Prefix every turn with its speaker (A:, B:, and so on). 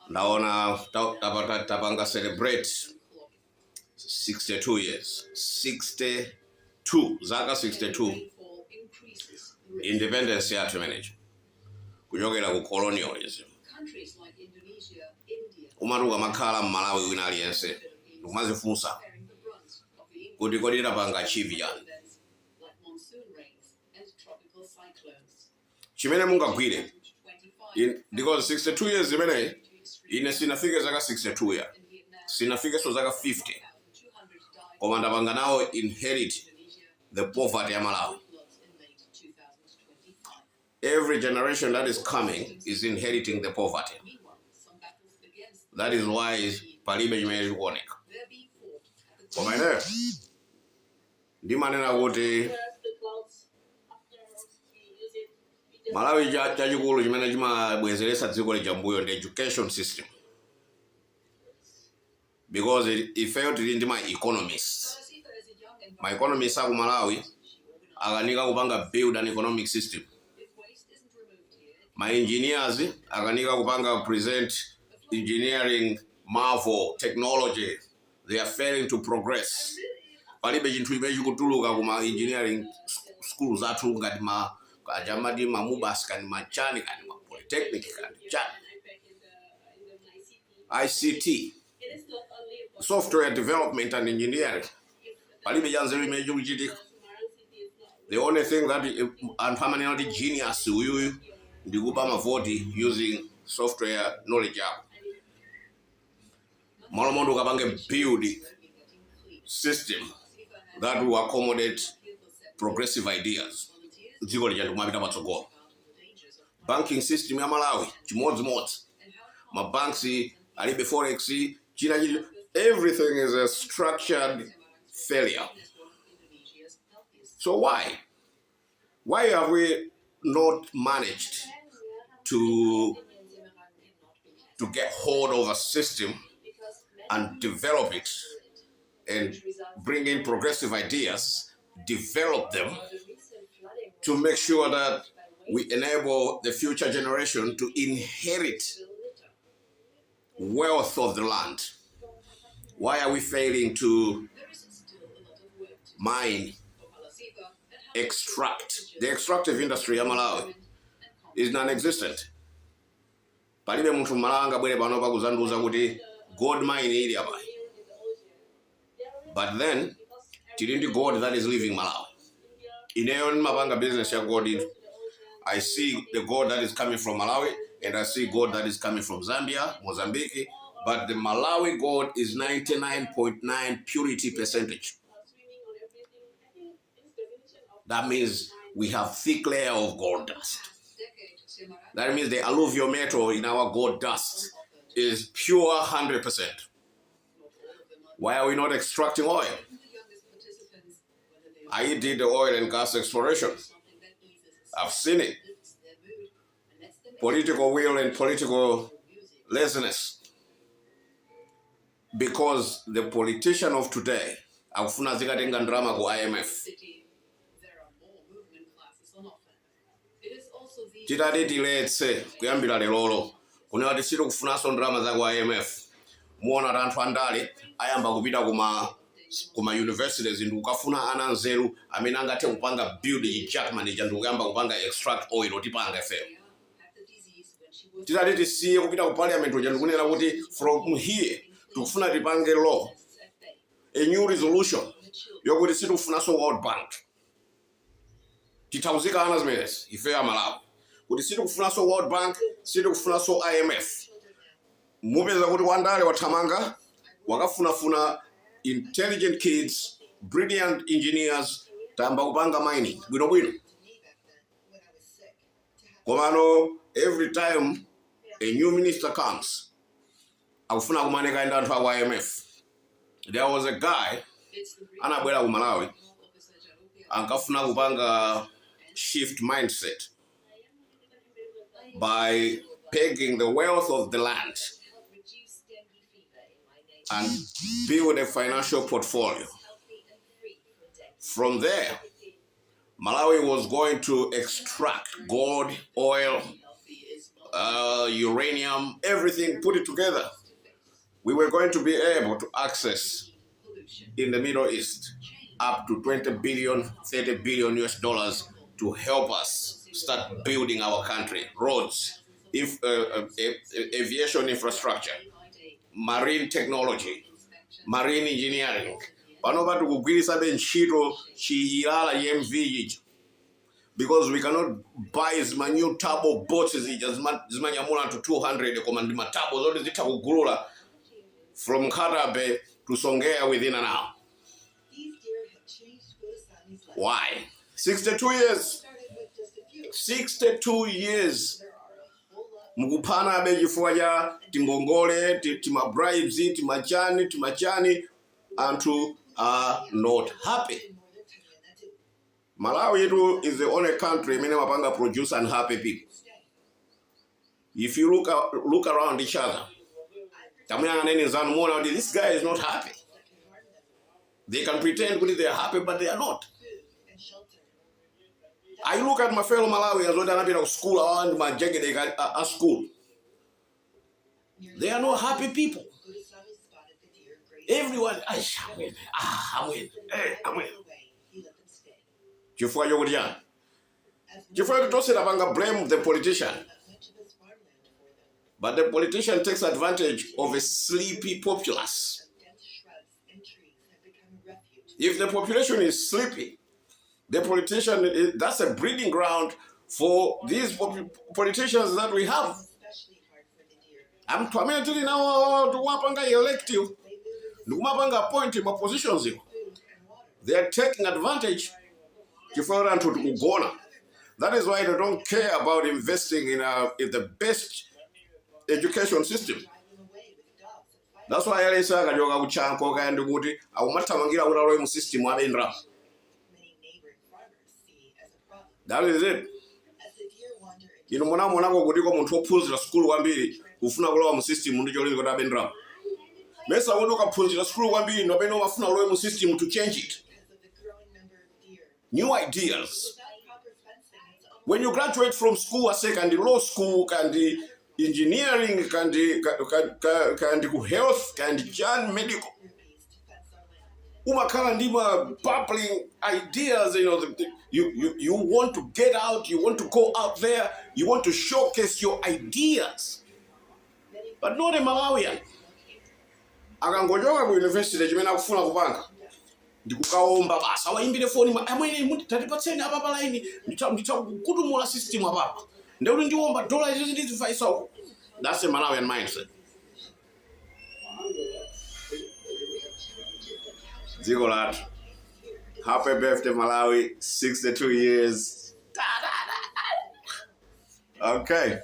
A: Naona tapanga celebrate 62 years. 62. Zaka 62. Independence ya tumeneja. Kunyogera ku colonialism. Umaruga makala Malawi wina aliyense. Umaze funsa. Kuti kodi tapanga achieve yani. Chimene mungagwire. Because 62 years zimene ine sinafike zaka 62 ya. Sinafike so zaka 50. Koma ndapanga nawo inherit the poverty ya Malawi. Every generation that is coming is inheriting the poverty. That is why palibe chimene chikuoneka. Koma ine ndimanena kuti Malawi chachikulu chimene chimabwezeresa dziko lijambuyo ndi education system. Because it failed to into my economists. My economists aku Malawi akanika kupanga build an economic system. My engineers akanika kupanga present engineering marvel technology. They are failing to progress. Palibe chinthu imeji kutuluka kuma engineering schools athu ngati ma kajamadi mamubas kani ma chani kani ma polytechnic kani chani. ICT. Software development and engineering. Palibe janzeri imeji kuchitika. The only thing that and permanently genius uyu ndikupa mavoti using software knowledge app. Malomondo kapange build system that will accommodate progressive ideas. Dziko lijatu kumapita patsogolo. Banking system ya Malawi chimodzimodzi. Mabanks alibe forex china everything is a structured failure. So why have we not managed to get hold of a system and develop it and bring in progressive ideas, develop them to make sure that we enable the future generation to inherit wealth of the land? Why are we failing to mine, extract? The extractive industry ya Malawi is non-existent. Palibe muntu malanga bwere pano pakuzanduza kuti gold mine ili apa. But then tilindi gold that is leaving Malawi. Ineyo mapanga business ya gold. I see the gold that is coming from Malawi and I see gold that is coming from Zambia, Mozambique, but the Malawi gold is 99.9 purity percentage. That means we have thick layer of gold dust. That means the alluvial metal in our gold dust is pure 100%. Why are we not extracting oil? I did the oil and gas exploration. I've seen it. Political will and political laziness. Because the politician of today, akufuna zikatenga ndrama ku IMF. Titati tiletse kuyambira lelolo kunena tisiri kufunaso ndrama za ku IMF. Muona anthu andale ayamba kupita kuma universities ndi ukafuna ana nzeru amene angathe kupanga build Jackman ndi kuyamba kupanga extract oil otipanga ife. Titati tisiye kupita ku parliament ndi kunena kuti from here tukufuna tipange law, a new resolution yokuti situkufunaso World Bank. Titauzika ana zimenezi ife ya Malawi kuti situkufunaso World Bank, situkufunaso IMF. Mupeza kuti wandale wathamanga wakafunafuna intelligent kids, brilliant engineers tamba kupanga mining bwinobwino. Komano every time a new minister comes akufuna kumaneka enda anthu aku IMF. There was a guy anabwera ku Malawi ankafuna kupanga shift mindset by pegging the wealth of the land and build a financial portfolio. From there, Malawi was going to extract gold, oil, uranium, everything, put it together, we were going to be able to access in the Middle East up to 20 billion, 30 billion US dollars to help us start building our country, roads, aviation infrastructure, marine technology, marine engineering. Panoba tukugwirisa ntchito chiyilala MV ichi, because we cannot buy as many new turbo boats as zimanyamula to 200 koma ndi matabo zoti zitha kugulula from Khad to Songea within an hour. Why? 62 years. 62 years. Mukupana abe chifukwa cha tingongole, tima bribes, tima chani, and to are not happy. Malawi is the only country many mapanga produce unhappy people. If you look around each other, this guy is not happy. They can pretend they are happy, but they are not. I look at my fellow Malawians when they're at school and my jacket at school. They are not happy people. Everyone, I'm in. Chifukwa yokudyana. Chifukwa tutose lapanga blame the politician. But the politician takes advantage of a sleepy populace. If the population is sleepy, the politician, that's a breeding ground for these politicians that we have. I'm telling now to wapanga elect you, to wapanga appoint him positions you. They are taking advantage to Ugona. That is why they don't care about investing in the best education system. That's why I say I joga kuchanko kandi kuti awumatamangira unalowe mu system abendra. That is it. Ino mona kuti ko munthu ophunzira school kwambiri ufuna kulowa mu system ndi cholinga kuti abendra. Mesa wono kaphunzira school kwambiri no beno mafuna kulowa mu system to change it. New ideas. When you graduate from school, second law school, kandi engineering, kandi health, kandi chani medical. Umakala ndima babbling ideas, you want to get out, you want to go out there, you want to showcase your ideas. But not a Malawian. Akangojoka ku university chimene akufuna kupanga. Ndikukaomba basa waimbire phone amwene muti tatipatseni apa pa line nditakukutumula system apa. Ndeuti ndiomba dola izi ndizifaisawo. That's a Malawian mindset. Dziko lathu. Happy birthday Malawi, 62 years. Okay.